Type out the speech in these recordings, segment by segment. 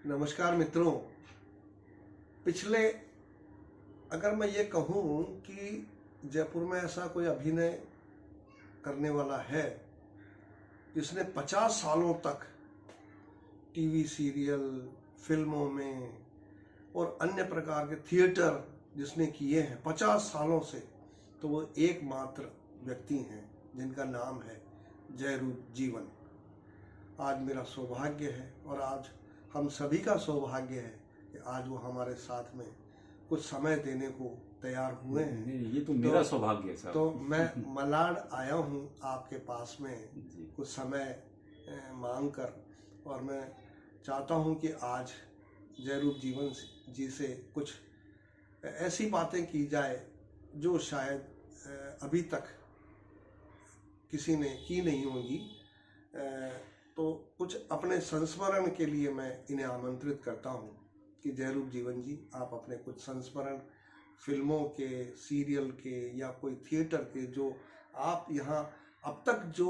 नमस्कार मित्रों। पिछले अगर मैं ये कहूँ कि जयपुर में ऐसा कोई अभिनय करने वाला है जिसने 50 सालों तक टीवी सीरियल, फिल्मों में और अन्य प्रकार के थिएटर जिसने किए हैं 50 सालों से, तो वो एकमात्र व्यक्ति हैं जिनका नाम है जयरूप जीवन। आज मेरा सौभाग्य है और आज हम सभी का सौभाग्य है कि आज वो हमारे साथ में कुछ समय देने को तैयार हुए हैं। ये तो मेरा सौभाग्य है साहब। तो मैं मलाड आया हूँ आपके पास में कुछ समय मांग कर, और मैं चाहता हूँ कि आज जयरूप जीवन जी से कुछ ऐसी बातें की जाए जो शायद अभी तक किसी ने की नहीं होगी। तो कुछ अपने संस्मरण के लिए मैं इन्हें आमंत्रित करता हूँ कि जयरूप जीवन जी, आप अपने कुछ संस्मरण फिल्मों के, सीरियल के या कोई थिएटर के जो आप यहाँ अब तक जो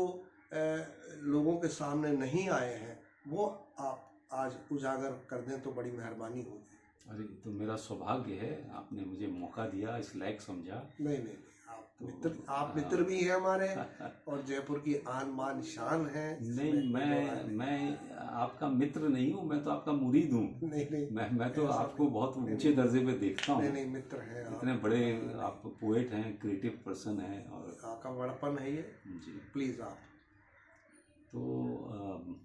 लोगों के सामने नहीं आए हैं, वो आप आज उजागर कर दें तो बड़ी मेहरबानी होगी। अरे तो मेरा सौभाग्य है, आपने मुझे मौका दिया, इस लायक समझा। नहीं, आप मित्र भी हैं हमारे और जयपुर की आन बान शान है। नहीं, मैं आपका मित्र नहीं हूँ, मैं तो आपका मुरीद हूँ। नहीं, मैं तो आपको बहुत ऊंचे दर्जे पे देखता हूँ। नहीं, मित्र हैं। इतने बड़े आप पोएट हैं, क्रिएटिव पर्सन हैं और आपका बड़पन है ये जी। प्लीज आप तो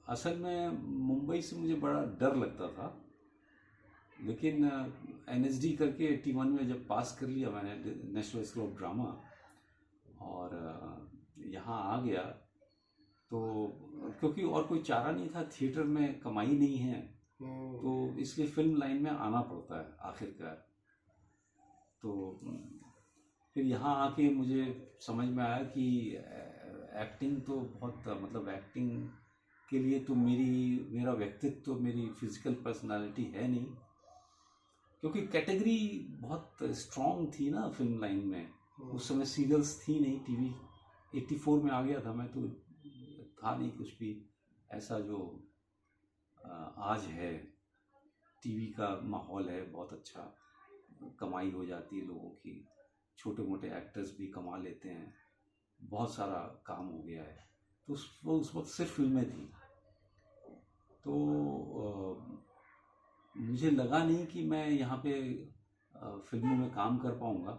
असल में मुंबई से मुझे बड़ा डर लगता था, लेकिन NSD करके 81 में जब पास कर लिया मैंने, नेशनल स्कूल ऑफ ड्रामा, और यहाँ आ गया तो क्योंकि और कोई चारा नहीं था, थिएटर में कमाई नहीं है, तो इसलिए फिल्म लाइन में आना पड़ता है आखिरकार। तो फिर यहाँ आके मुझे समझ में आया कि एक्टिंग तो बहुत, मतलब एक्टिंग के लिए तो मेरा व्यक्तित्व तो मेरी फिजिकल पर्सनालिटी है नहीं, क्योंकि कैटेगरी बहुत स्ट्रॉन्ग थी ना फिल्म लाइन में। उस समय सीरियल्स थी नहीं, टीवी 84 में आ गया था मैं, तो था नहीं कुछ भी ऐसा जो आज है। टीवी का माहौल है बहुत अच्छा, कमाई हो जाती है लोगों की, छोटे मोटे एक्टर्स भी कमा लेते हैं, बहुत सारा काम हो गया है। तो उस वक्त सिर्फ फिल्में थी, तो मुझे लगा नहीं कि मैं यहाँ पे फिल्मों में काम कर पाऊँगा,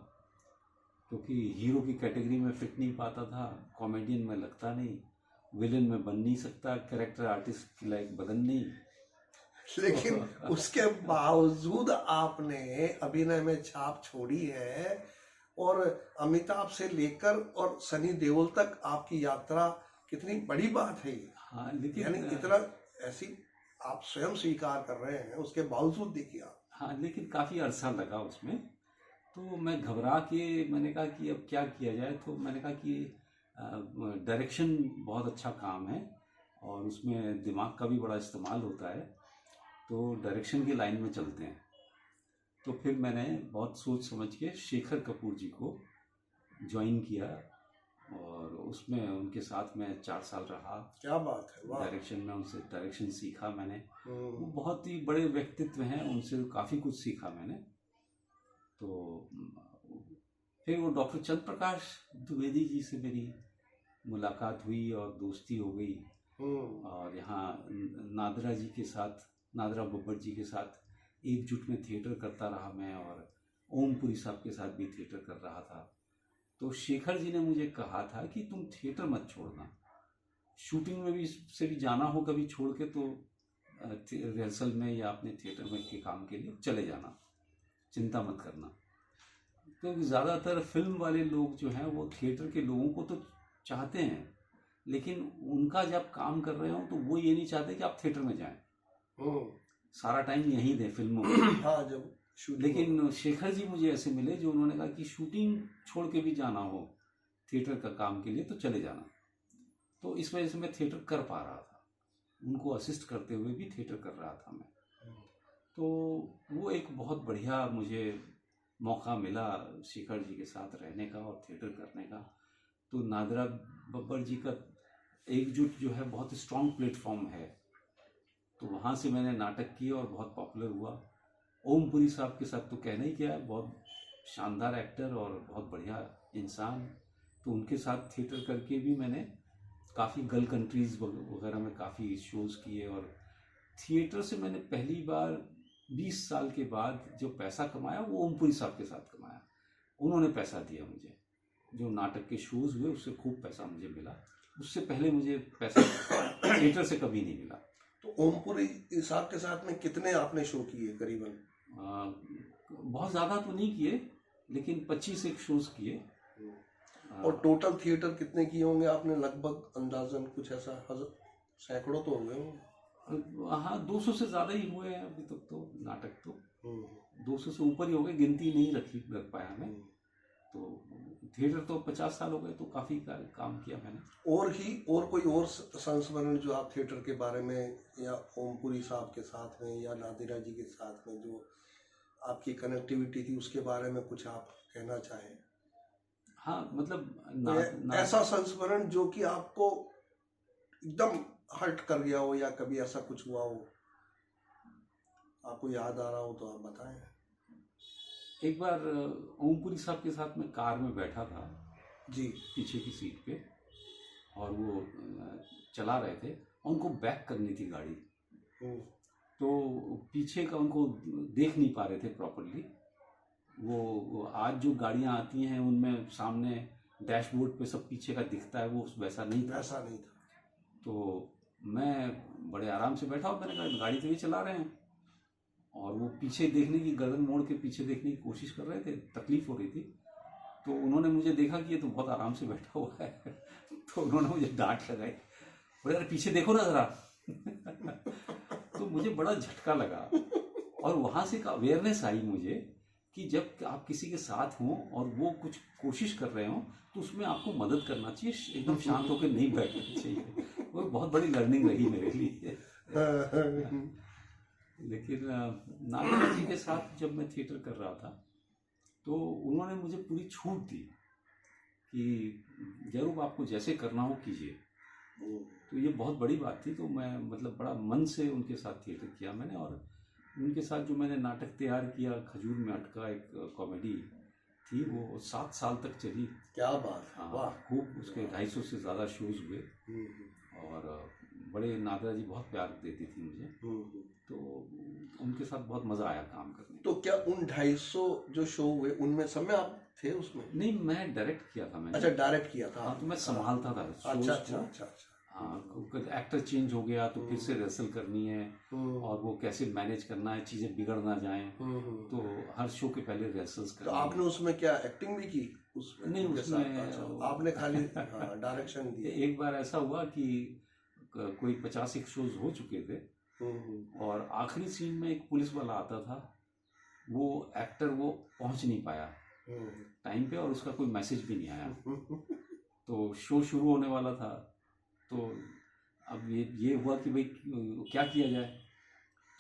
क्योंकि हीरो की कैटेगरी में फिट नहीं पाता था, कॉमेडियन में लगता नहीं, विलन में बन नहीं सकता, कैरेक्टर आर्टिस्ट की लाइक बदन नहीं। लेकिन उसके बावजूद आपने अभिनय में छाप छोड़ी है, और अमिताभ से लेकर और सनी देओल तक आपकी यात्रा कितनी बड़ी बात है ये। हाँ, लेकिन यानी इतना ऐसी आप स्वयं स्वीकार कर रहे हैं, उसके बावजूद देखिए आप। हाँ, लेकिन काफ़ी अरसा लगा उसमें, तो मैं घबरा के मैंने कहा कि अब क्या किया जाए। तो मैंने कहा कि डायरेक्शन बहुत अच्छा काम है और उसमें दिमाग का भी बड़ा इस्तेमाल होता है, तो डायरेक्शन की लाइन में चलते हैं। तो फिर मैंने बहुत सोच समझ के शेखर कपूर जी को ज्वाइन किया और उसमें उनके साथ में 4 साल रहा। क्या बात है, वाह। डायरेक्शन में उनसे डायरेक्शन सीखा मैंने। वो बहुत ही बड़े व्यक्तित्व हैं, उनसे काफ़ी कुछ सीखा मैंने। तो फिर वो डॉक्टर चंद्र प्रकाश द्विवेदी जी से मेरी मुलाकात हुई और दोस्ती हो गई, और यहाँ नादरा जी के साथ, नादरा बब्बर जी के साथ एकजुट में थिएटर करता रहा मैं, और ओमपुरी साहब के साथ भी थिएटर कर रहा था। तो शेखर जी ने मुझे कहा था कि तुम थिएटर मत छोड़ना, शूटिंग में भी से भी जाना हो कभी छोड़ के तो रिहर्सल में या अपने थिएटर में के काम के लिए चले जाना, चिंता मत करना। क्योंकि ज़्यादातर फिल्म वाले लोग जो हैं वो थिएटर के लोगों को तो चाहते हैं, लेकिन उनका जब काम कर रहे हो तो वो ये नहीं चाहते कि आप थिएटर में जाएं, सारा टाइम यहीं दें फिल्मों में। हाँ, जब लेकिन शेखर जी मुझे ऐसे मिले जो उन्होंने कहा कि शूटिंग छोड़ के भी जाना हो थिएटर का काम के लिए तो चले जाना। तो इस वजह से मैं थिएटर कर पा रहा था, उनको असिस्ट करते हुए भी थिएटर कर रहा था मैं। तो वो एक बहुत बढ़िया मुझे मौका मिला शेखर जी के साथ रहने का और थिएटर करने का। तो नादरा बब्बर जी का एकजुट जो है बहुत स्ट्रॉन्ग प्लेटफॉर्म है तो वहाँ से मैंने नाटक किए और बहुत पॉपुलर हुआ। ओमपुरी साहब के साथ तो कहना ही क्या है, बहुत शानदार एक्टर और बहुत बढ़िया इंसान। तो उनके साथ थिएटर करके भी मैंने काफ़ी गल्फ कंट्रीज़ वगैरह में काफ़ी शोज़ किए। और थिएटर से मैंने पहली बार 20 साल के बाद जो पैसा कमाया वो ओमपुरी साहब के साथ कमाया। उन्होंने पैसा दिया मुझे, जो नाटक के शोज़ हुए उससे खूब पैसा मुझे मिला। उससे पहले मुझे पैसा थिएटर से कभी नहीं मिला। तो ओमपुरी साहब के साथ में कितने आपने शो किए करीबन? बहुत ज़्यादा तो नहीं किए, लेकिन 25 एक शोज़ किए। और टोटल थिएटर कितने किए होंगे आपने लगभग, अंदाजन कुछ ऐसा? सैकड़ों तो होंगे होंगे। हाँ, 200 से ज़्यादा ही हुए हैं अभी तक तो नाटक तो। 200 से ऊपर ही हो गए, गिनती नहीं रख पाया मैं। तो थिएटर तो 50 साल हो गए, तो काफ़ी काम किया मैंने। और कोई और संस्मरण जो आप थिएटर के बारे में, या ओमपुरी साहब के साथ में या नादिरा जी के साथ में जो आपकी कनेक्टिविटी थी, उसके बारे में कुछ आप कहना चाहें? हाँ, मतलब ऐसा संस्मरण जो कि आपको एकदम हर्ट कर गया हो, या कभी ऐसा कुछ हुआ हो, आपको याद आ रहा हो तो आप बताएं। एक बार ओमपुरी साहब के साथ मैं कार में बैठा था जी, पीछे की सीट पे, और वो चला रहे थे, उनको बैक करनी थी गाड़ी। तो पीछे का उनको देख नहीं पा रहे थे प्रॉपरली। वो आज जो गाड़ियाँ आती हैं उनमें सामने डैशबोर्ड पे सब पीछे का दिखता है, वो वैसा नहीं था। तो मैं बड़े आराम से बैठा, मैंने कहा गाड़ी तो ये चला रहे हैं, और वो पीछे देखने की, गर्दन मोड़ के पीछे देखने की कोशिश कर रहे थे, तकलीफ हो रही थी। तो उन्होंने मुझे देखा कि ये तो बहुत आराम से बैठा हुआ है तो उन्होंने मुझे डांट लगाई, बोले यार पीछे देखो ना ज़रा तो मुझे बड़ा झटका लगा, और वहाँ से एक अवेयरनेस आई मुझे कि जब आप किसी के साथ हों और वो कुछ कोशिश कर रहे हों तो उसमें आपको मदद करना चाहिए, एकदम शांत होकर नहीं बैठना चाहिए। वो बहुत बड़ी लर्निंग रही मेरे लिए। लेकिन नादिरा जी के साथ जब मैं थिएटर कर रहा था तो उन्होंने मुझे पूरी छूट दी कि जरूर आपको जैसे करना हो कीजिए। तो ये बहुत बड़ी बात थी। तो मैं मतलब बड़ा मन से उनके साथ थिएटर किया मैंने, और उनके साथ जो मैंने नाटक तैयार किया, खजूर में अटका, एक कॉमेडी थी, वो 7 साल तक चली। क्या बात है, वाह। खूब उसके 250 से ज़्यादा शोज हुए, और बड़े नादिरा जी बहुत प्यार देती थी मुझे। तो उनके साथ बहुत मज़ा आया काम करने। तो क्या उन 250 जो शो हुए उनमें सब में आप थे उसमें? नहीं, मैं डायरेक्ट किया था मैंने। अच्छा, डायरेक्ट किया था। हाँ, तो मैं संभालता था शोज को। हाँ, एक्टर चेंज हो गया तो फिर से रिहर्सल करनी है, और वो कैसे मैनेज करना है, चीज़ें बिगड़ ना जाएं। तो हर शो के पहले रिहर्सल्स करनी। तो आपने उसमें क्या एक्टिंग भी की उसमें? नहीं, उसमें आपने खाली डायरेक्शन दी। एक बार ऐसा हुआ कि कोई 50 शोज हो चुके थे, और आखिरी सीन में एक पुलिस वाला आता था, वो एक्टर वो पहुंच नहीं पाया टाइम पे, और उसका कोई मैसेज भी नहीं आया। तो शो शुरू होने वाला था, तो अब ये हुआ कि भाई क्या किया जाए।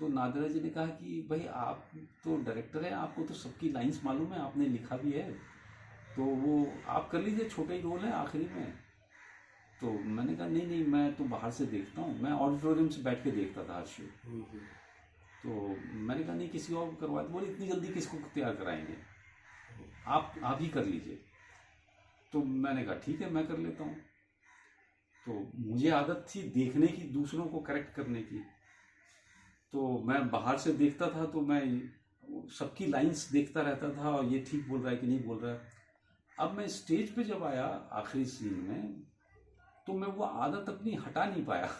तो नादिरा जी ने कहा कि भाई आप तो डायरेक्टर हैं, आपको तो सबकी लाइंस मालूम है, आपने लिखा भी है, तो वो आप कर लीजिए, छोटे ही रोल है आखिरी में। तो मैंने कहा नहीं, मैं तो बाहर से देखता हूँ, मैं ऑडिटोरियम से बैठ के देखता था हर शो। तो मैंने कहा नहीं, किसी और को करवाए। तो बोले इतनी जल्दी किसको तैयार कराएंगे, आप ही कर लीजिए। तो मैंने कहा ठीक है, मैं कर लेता हूँ। तो मुझे आदत थी देखने की, दूसरों को करेक्ट करने की। तो मैं बाहर से देखता था, तो मैं सबकी लाइंस देखता रहता था, और ये ठीक बोल रहा है कि नहीं बोल रहा है। अब मैं स्टेज पे जब आया आखिरी सीन में, तो मैं वो आदत अपनी हटा नहीं पाया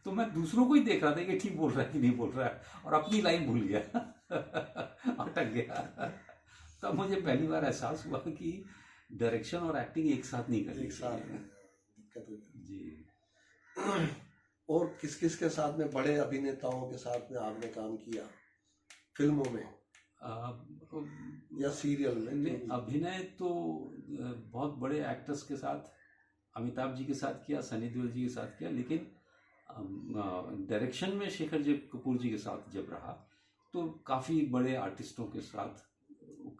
तो मैं दूसरों को ही देख रहा था कि ठीक बोल रहा है कि नहीं बोल रहा है, और अपनी लाइन भूल गया अटक गया। तब मुझे पहली बार एहसास हुआ कि डायरेक्शन और एक्टिंग एक साथ नहीं करनी चाहिए। जी। और किस किस के साथ में, बड़े अभिनेताओं के साथ में आपने काम किया फिल्मों में या सीरियल में? अभिनय तो बहुत बड़े एक्टर्स के साथ, अमिताभ जी के साथ किया, सनी देओल जी के साथ किया, लेकिन डायरेक्शन में शेखर कपूर जी के साथ जब रहा, तो काफ़ी बड़े आर्टिस्टों के साथ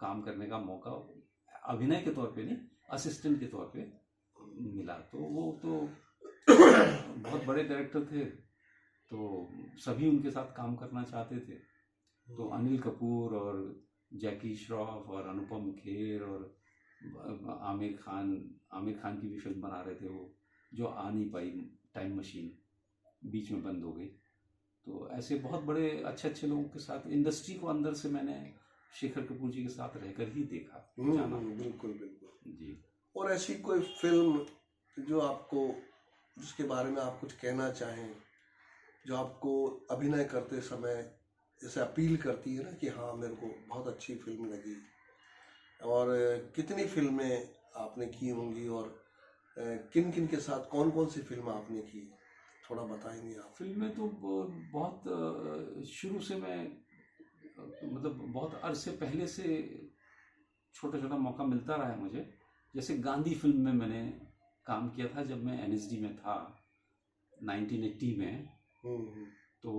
काम करने का मौका अभिनय के तौर पे नहीं, असिस्टेंट के तौर पे मिला। तो वो तो बहुत बड़े डायरेक्टर थे, तो सभी उनके साथ काम करना चाहते थे। तो अनिल कपूर और जैकी श्रॉफ और अनुपम खेर और आमिर खान की भी फिल्म बना रहे थे वो, जो आ नहीं पाई, टाइम मशीन बीच में बंद हो गई। तो ऐसे बहुत बड़े अच्छे अच्छे लोगों के साथ इंडस्ट्री को अंदर से मैंने शेखर कपूर जी के साथ रहकर ही देखा, जाना। बिल्कुल बिल्कुल जी। और ऐसी कोई फिल्म जो आपको, जिसके बारे में आप कुछ कहना चाहें, जो आपको अभिनय करते समय जैसे अपील करती है ना कि हाँ मेरे को बहुत अच्छी फिल्म लगी, और कितनी फिल्में आपने की होंगी और किन किन के साथ कौन कौन सी फिल्म आपने की, थोड़ा बताएंगे आप? फिल्में तो बहुत शुरू से मैं मतलब बहुत अरसे पहले से छोटा छोटा मौका मिलता रहा है मुझे। जैसे गांधी फिल्म में मैंने काम किया था जब मैं एनएसडी में था 1980 में। तो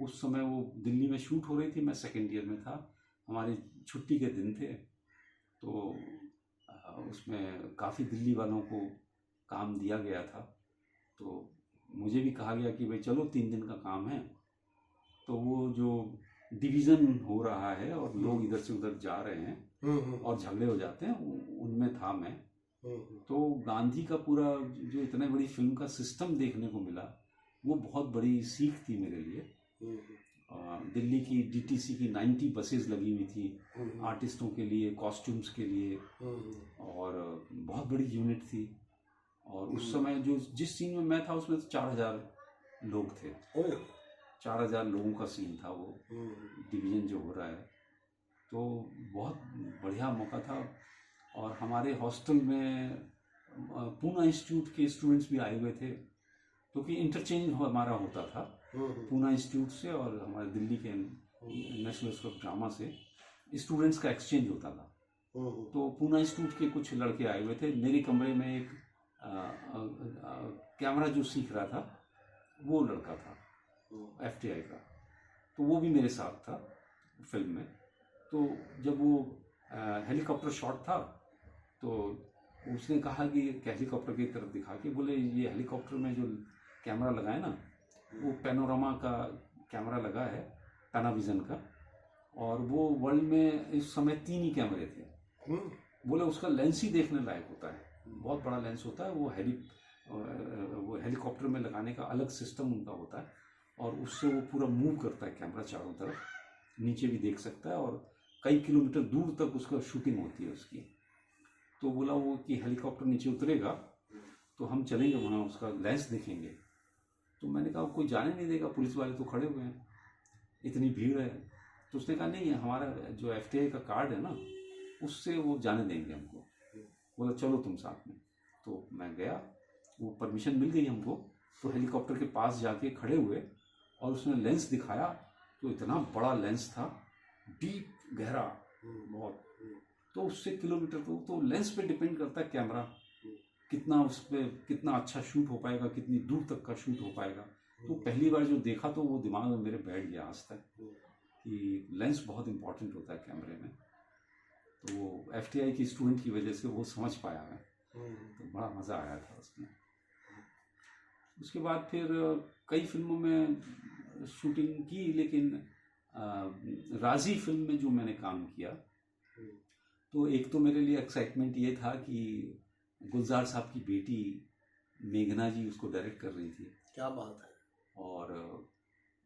उस समय वो दिल्ली में शूट हो रही थी, मैं सेकेंड ईयर में था, हमारी छुट्टी के दिन थे। तो उसमें काफ़ी दिल्ली वालों को काम दिया गया था। तो मुझे भी कहा गया कि भाई चलो 3 दिन का काम है। तो वो जो डिवीज़न हो रहा है और लोग इधर से उधर जा रहे हैं और झगड़े हो जाते हैं, उनमें था मैं। तो गांधी का पूरा जो इतने बड़ी फिल्म का सिस्टम देखने को मिला, वो बहुत बड़ी सीख थी मेरे लिए। दिल्ली की डीटीसी की 90 बसेस लगी हुई थी आर्टिस्टों के लिए, कॉस्ट्यूम्स के लिए, और बहुत बड़ी यूनिट थी। और उस समय जो जिस सीन में मैं था उसमें तो 4000 लोग थे। 4000 लोगों का सीन था वो डिवीज़न जो हो रहा है। तो बहुत बढ़िया मौका था। और हमारे हॉस्टल में पूना इंस्टीट्यूट के स्टूडेंट्स भी आए हुए थे, क्योंकि इंटरचेंज हमारा होता था पूना इंस्टीट्यूट से और हमारे दिल्ली के नेशनल स्कूल ऑफ ड्रामा से स्टूडेंट्स का एक्सचेंज होता था। तो पूना इंस्टीट्यूट के कुछ लड़के आए हुए थे। मेरे कमरे में एक कैमरा जो सीख रहा था वो लड़का था एफटीआई का, तो वो भी मेरे साथ था फिल्म में। तो जब वो हेलीकॉप्टर शॉट था तो उसने कहा कि हेलीकॉप्टर की तरफ दिखा के बोले, ये हेलीकॉप्टर में जो कैमरा लगा है ना, वो पैनोरामा का कैमरा लगा है, पैनाविजन का, और वो वर्ल्ड में इस समय 3 ही कैमरे थे। बोले उसका लेंस ही देखने लायक होता है, बहुत बड़ा लेंस होता है, वो हेलीकॉप्टर में लगाने का अलग सिस्टम उनका होता है, और उससे वो पूरा मूव करता है कैमरा चारों तरफ, नीचे भी देख सकता है और कई किलोमीटर दूर तक उसका शूटिंग होती है उसकी। तो बोला वो कि हेलीकॉप्टर नीचे उतरेगा तो हम चलेंगे वहाँ, उसका लेंस देखेंगे। तो मैंने कहा कोई जाने नहीं देगा, पुलिस वाले तो खड़े हुए हैं, इतनी भीड़ है। तो उसने कहा नहीं, हमारा जो एफटीआई का कार्ड है ना, उससे वो जाने देंगे हमको। बोला चलो तुम साथ में। तो मैं गया, वो परमिशन मिल गई हमको। तो हेलीकॉप्टर के पास जाके खड़े हुए और उसने लेंस दिखाया, तो इतना बड़ा लेंस था, डीप गहरा बहुत। तो उससे किलोमीटर तो लेंस पे डिपेंड करता है कैमरा कितना, उस पर कितना अच्छा शूट हो पाएगा, कितनी दूर तक का शूट हो पाएगा। तो पहली बार जो देखा तो वो दिमाग में मेरे बैठ गया आज तक कि लेंस बहुत इंपॉर्टेंट होता है कैमरे में। तो वो एफटीआई की स्टूडेंट की वजह से वो समझ पाया मैं, तो बड़ा मज़ा आया था उसमें। उसके बाद फिर कई फिल्मों में शूटिंग की, लेकिन राजी फिल्म में जो मैंने काम किया, तो एक तो मेरे लिए एक्साइटमेंट ये था कि गुलजार साहब की बेटी मेघना जी उसको डायरेक्ट कर रही थी। क्या बात है। और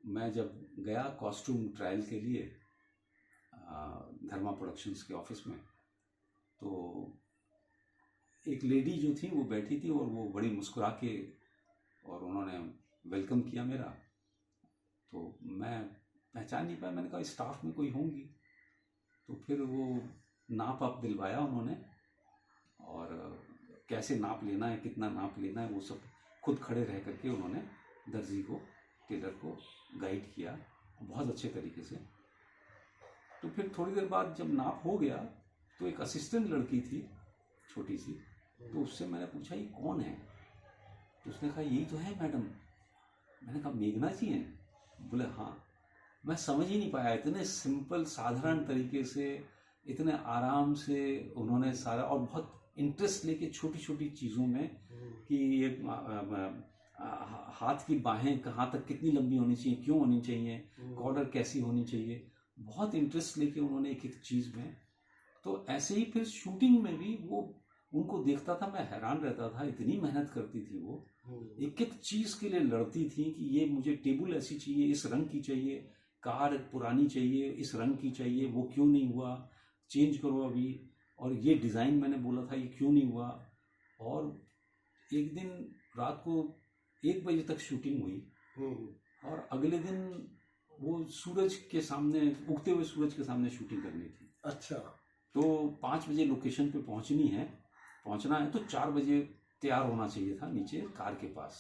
मैं जब गया कॉस्ट्यूम ट्रायल के लिए धर्मा प्रोडक्शंस के ऑफिस में, तो एक लेडी जो थी वो बैठी थी और वो बड़ी मुस्कुरा के और उन्होंने वेलकम किया मेरा। तो मैं पहचान नहीं पाया, मैंने कहा स्टाफ में कोई होंगी। तो फिर वो नाप आप दिलवाया उन्होंने, और कैसे नाप लेना है, कितना नाप लेना है, वो सब खुद खड़े रह करके उन्होंने दर्जी को, टेलर को गाइड किया बहुत अच्छे तरीके से। तो फिर थोड़ी देर बाद जब नाप हो गया तो एक असिस्टेंट लड़की थी छोटी सी, तो उससे मैंने पूछा ये कौन है? तो उसने कहा यही तो है मैडम। मैंने कहा मेघना जी हैं? बोले हाँ। मैं समझ ही नहीं पाया, इतने सिंपल साधारण तरीके से, इतने आराम से उन्होंने सारा, और बहुत इंटरेस्ट लेके छोटी छोटी चीज़ों में, कि ये हाथ की बाहें कहाँ तक कितनी लंबी होनी चाहिए, क्यों होनी चाहिए, कॉलर कैसी होनी चाहिए, बहुत इंटरेस्ट लेके उन्होंने एक एक चीज़ में। तो ऐसे ही फिर शूटिंग में भी वो उनको देखता था, मैं हैरान रहता था, इतनी मेहनत करती थी वो, एक एक चीज़ के लिए लड़ती थी कि ये मुझे टेबल ऐसी चाहिए, इस रंग की चाहिए, कार पुरानी चाहिए, इस रंग की चाहिए, वो क्यों नहीं हुआ, चेंज करो अभी, और ये डिज़ाइन मैंने बोला था ये क्यों नहीं हुआ। और एक दिन रात को 1 बजे तक शूटिंग हुई और अगले दिन वो सूरज के सामने, उगते हुए सूरज के सामने शूटिंग करनी थी। अच्छा। तो 5 बजे लोकेशन पे पहुंचना है, तो 4 बजे तैयार होना चाहिए था नीचे कार के पास।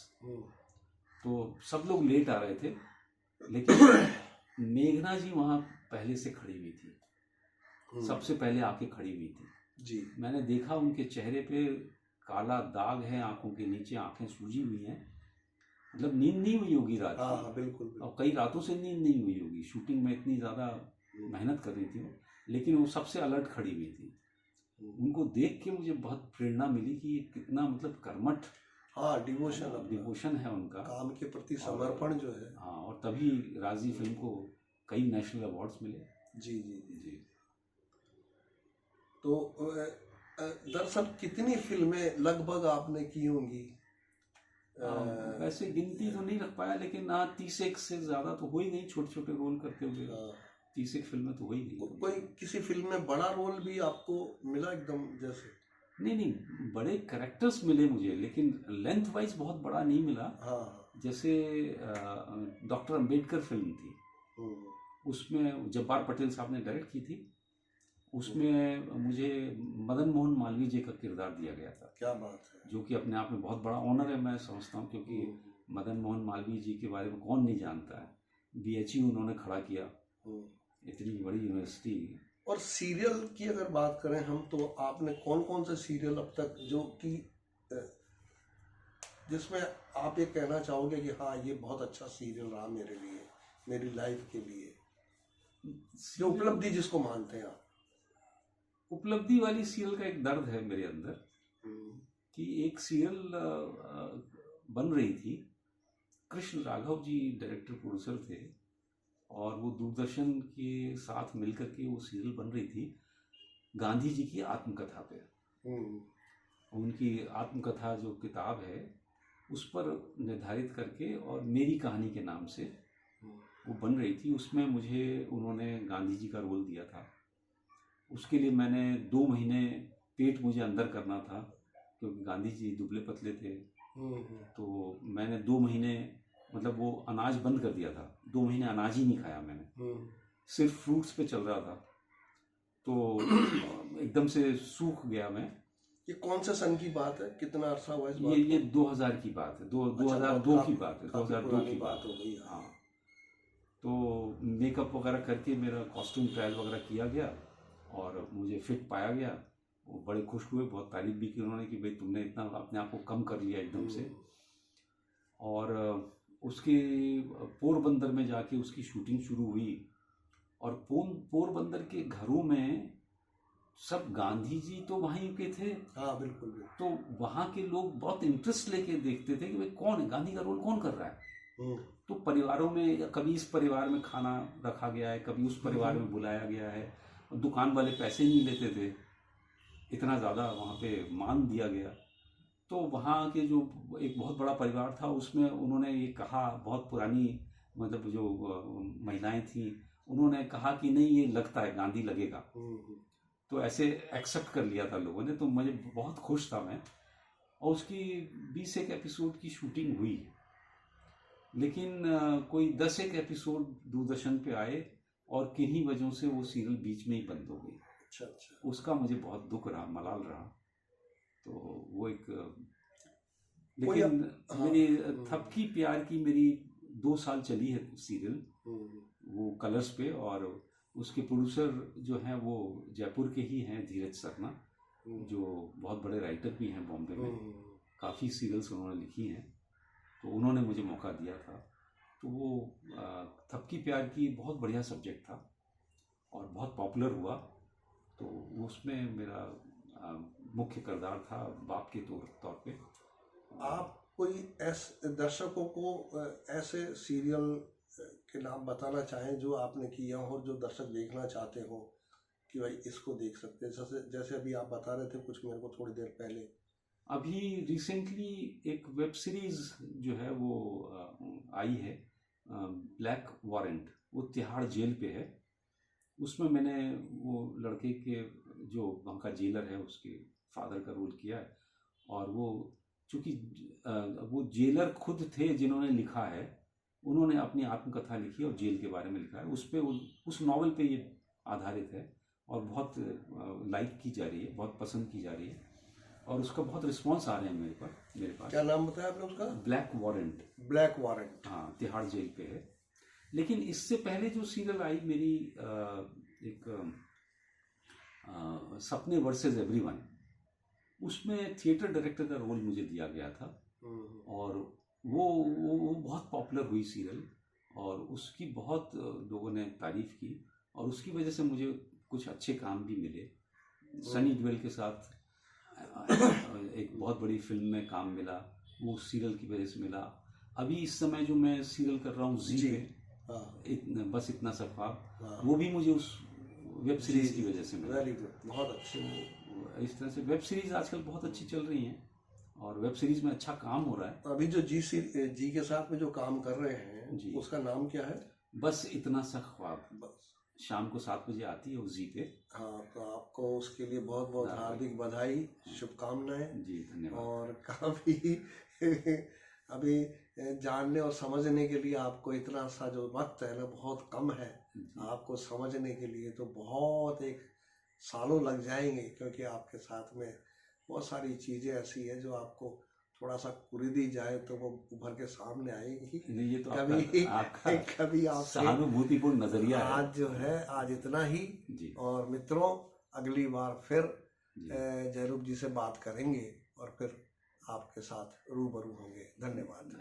तो सब लोग लेट आ रहे थे, लेकिन मेघना जी वहाँ पहले से खड़ी हुई थी, सबसे पहले आके खड़ी हुई थी जी। मैंने देखा उनके चेहरे पे काला दाग है, आंखों के नीचे आंखें सूजी हुई हैं, मतलब नींद नहीं हुई होगी रात हाँ की। हाँ बिल्कुल। और कई रातों से नींद नहीं हुई होगी, शूटिंग में इतनी ज़्यादा मेहनत कर रही थी वो, लेकिन वो सबसे अलर्ट खड़ी हुई थी। उनको देख के मुझे बहुत प्रेरणा मिली कि ये कितना मतलब कर्मठ, हाँ, डिवोशन है उनका, काम के प्रति समर्पण जो है। हाँ, और तभी राजी फिल्म को कई नेशनल अवार्ड्स मिले। जी जी जी जी। तो दरअसल कितनी फिल्में लगभग आपने की होंगी? वैसे गिनती तो नहीं रख पाया, लेकिन हाँ 30 से ज़्यादा तो हो ही गई, छोटे छोटे रोल करते हुए 30 फिल्में तो हो ही गई। कोई किसी फिल्म में बड़ा रोल भी आपको मिला एकदम जैसे? नहीं, बड़े कैरेक्टर्स मिले मुझे, लेकिन लेंथ वाइज बहुत बड़ा नहीं मिला। हाँ। जैसे डॉक्टर अंबेडकर फिल्म थी, उसमें जब्बार पटेल साहब ने डायरेक्ट की थी, उसमें मुझे मदन मोहन मालवीय जी का किरदार दिया गया था। क्या बात है! जो कि अपने आप में बहुत बड़ा ऑनर है, मैं समझता हूँ, क्योंकि मदन मोहन मालवीय जी के बारे में कौन नहीं जानता है। BHU उन्होंने खड़ा किया, इतनी बड़ी यूनिवर्सिटी। और सीरियल की अगर बात करें हम, तो आपने कौन कौन से सीरियल अब तक जो कि जिसमें आप ये कहना चाहोगे कि हाँ ये बहुत अच्छा सीरियल रहा मेरे लिए, मेरी लाइफ के लिए, जो उपलब्धि जिसको मानते हैं आप? उपलब्धि वाली सीरियल का एक दर्द है मेरे अंदर कि एक सीरियल बन रही थी, कृष्ण राघव जी डायरेक्टर प्रोड्यूसर थे, और वो दूरदर्शन के साथ मिलकर के वो सीरियल बन रही थी गांधी जी की आत्मकथा पे। उनकी आत्मकथा जो किताब है उस पर निर्धारित करके, और मेरी कहानी के नाम से वो बन रही थी। उसमें मुझे उन्होंने गांधी जी का रोल दिया था। उसके लिए मैंने 2 महीने पेट मुझे अंदर करना था, क्योंकि गांधी जी दुबले पतले थे। तो मैंने 2 महीने, मतलब वो अनाज बंद कर दिया था, 2 महीने अनाज ही नहीं खाया मैंने, सिर्फ फ्रूट्स पे चल रहा था। तो एकदम से सूख गया मैं। ये कौन से सन की बात है? कितना अरसा हुआ इस बात? ये 2000 की बात है, 2002 की बात है, 2002 की बात हो गई। हाँ। तो मेकअप वगैरह करके मेरा कॉस्ट्यूम ट्रायल वगैरह किया गया और मुझे फिट पाया गया। वो बड़े खुश हुए, बहुत तारीफ भी की उन्होंने कि भाई तुमने इतना अपने आप को कम कर लिया एकदम से। और उसके पोरबंदर में जाके उसकी शूटिंग शुरू हुई, और पोरबंदर के घरों में सब गांधी जी तो वहीं के थे। हाँ बिल्कुल। तो वहाँ के लोग बहुत इंटरेस्ट लेके देखते थे कि भाई कौन है, गांधी का रोल कौन कर रहा है। तो परिवारों में कभी इस परिवार में खाना रखा गया है, कभी उस परिवार में बुलाया गया है। दुकान वाले पैसे नहीं लेते थे, इतना ज़्यादा वहाँ पे मान दिया गया। तो वहाँ के जो एक बहुत बड़ा परिवार था उसमें उन्होंने ये कहा, बहुत पुरानी मतलब जो महिलाएं थी उन्होंने कहा कि नहीं ये लगता है गांधी लगेगा। तो ऐसे एक्सेप्ट कर लिया था लोगों ने। तो मुझे बहुत खुश था मैं। और उसकी 20 एपिसोड की शूटिंग हुई, लेकिन कोई 10 एपिसोड दूरदर्शन पे आए और किन्हीं वजहों से वो सीरियल बीच में ही बंद हो गई। अच्छा। उसका मुझे बहुत दुख रहा, मलाल रहा। तो वो एक, लेकिन मेरी थपकी प्यार की मेरी 2 साल चली है सीरियल, वो कलर्स पे। और उसके प्रोड्यूसर जो हैं वो जयपुर के ही हैं, धीरज सरना, जो बहुत बड़े राइटर भी हैं बॉम्बे में, काफ़ी सीरियल्स उन्होंने लिखी हैं। तो उन्होंने मुझे मौका दिया था। तो वो थपकी प्यार की बहुत बढ़िया सब्जेक्ट था और बहुत पॉपुलर हुआ। तो उसमें मेरा मुख्य किरदार था बाप के तौर पे। आप कोई ऐसे दर्शकों को ऐसे सीरियल के नाम बताना चाहें जो आपने किया हो, जो दर्शक देखना चाहते हो कि भाई इसको देख सकते हैं, जैसे जैसे अभी आप बता रहे थे कुछ मेरे को थोड़ी देर पहले। अभी रिसेंटली एक वेब सीरीज जो है वो आई है, ब्लैक वारंट, वो तिहाड़ जेल पे है। उसमें मैंने वो लड़के के जो वहाँ का जेलर है उसके फादर का रोल किया है। और वो चूँकि वो जेलर खुद थे जिन्होंने लिखा है, उन्होंने अपनी आत्मकथा लिखी और जेल के बारे में लिखा है। उस पे उस नॉवल पे ये आधारित है और बहुत लाइक की जा रही है, बहुत पसंद की जा रही है और उसका बहुत रिस्पांस आ रहे हैं मेरे पास। क्या नाम बताया आपने उसका? Black warrant. ब्लैक वारंट, हाँ, तिहाड़ जेल पे है। लेकिन इससे पहले जो सीरियल आई मेरी एक सपने वर्सेस एवरीवन, उसमें थिएटर डायरेक्टर का रोल मुझे दिया गया था और वो बहुत पॉपुलर हुई सीरियल और उसकी बहुत लोगों ने तारीफ की और उसकी वजह से मुझे कुछ अच्छे काम भी मिले। सनी देओल के साथ एक बहुत बड़ी फिल्म में काम मिला, वो सीरियल की वजह से मिला। अभी इस समय जो मैं सीरियल कर रहा हूँ जी पे, बस इतना सा ख्वाब, वो भी मुझे उस वेब सीरीज की वजह से मिला। वेरी गुड, बहुत अच्छे। इस तरह से वेब सीरीज आजकल बहुत अच्छी चल रही हैं और वेब सीरीज में अच्छा काम हो रहा है। अभी जो जी के साथ में जो काम कर रहे हैं उसका नाम क्या है? बस इतना सा ख्वाब। बस शाम को 7 बजे आती है उस जी पे। हाँ, तो आपको उसके लिए बहुत बहुत हार्दिक बधाई, शुभकामनाएं जी, धन्यवाद। और काफ़ी अभी जानने और समझने के लिए आपको इतना सा जो वक्त है ना बहुत कम है, आपको समझने के लिए तो बहुत एक सालों लग जाएंगे, क्योंकि आपके साथ में बहुत सारी चीज़ें ऐसी है जो आपको थोड़ा सा कुरीदी जाए तो वो उभर के सामने आएगी। ये तो कभी कभी आप सहानुभूतिपूर्ण नजरिया है। आज जो है आज इतना ही जी। और मित्रों, अगली बार फिर जयरूप जी से बात करेंगे और फिर आपके साथ रूबरू होंगे। धन्यवाद।